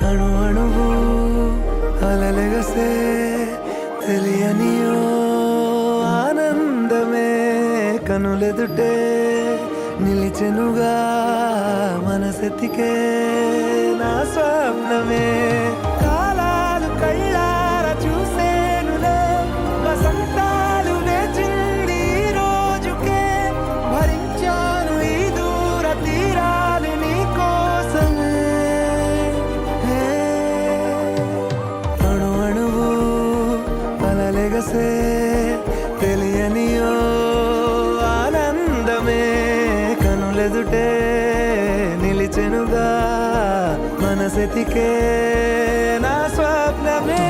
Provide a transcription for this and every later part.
అణు అణువు అలలెగసే తెలియనియో ఆనందమే కనులెదుటే నిలిచెనుగా మనసెతికే నా స్వప్నమే కాలాలు కళ్ళార చూసేనులే వసంతాలు వేచింది ఈ రోజుకే భరించాను ఈ దూర తీరాలు నీ కోసమే అణు అణువు అలలెగసే తెలియనియో ఆనందమే కనులెదుటే నిలిచెనుగా మనసెతికే నా స్వప్నమే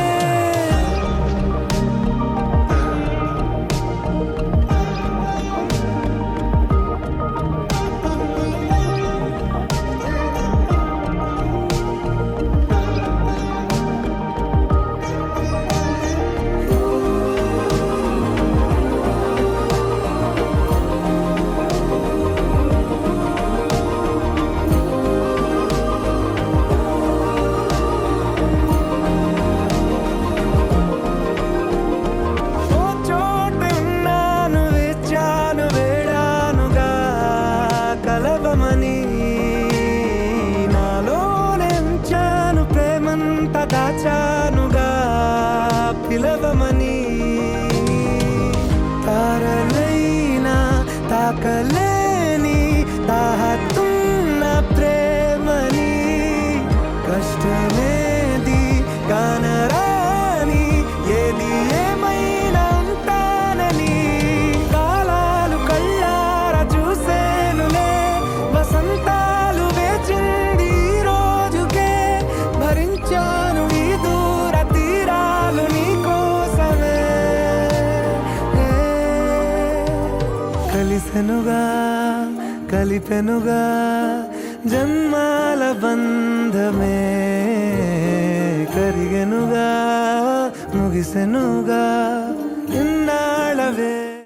నాలోనెంచాను ప్రేమంత దాచానుగా పిలవమని తారలైనా తాకలేని తాహతున్న ప్రేమని కష్టమేది కానరాని ఏది ఏమైనా ఉంటానని కాలాలు కళ్ళార చూసేనులే వసంతాలు వేచింది ఈ రోజుకే భరించాను ఈ దూర తీరాలు నీ కోసమే కలిసెనుగా కలిపెనుగా జన్మాల బంధమే కరిగెనుగా ముగిసెనుగా ఇన్నాళ్ళవే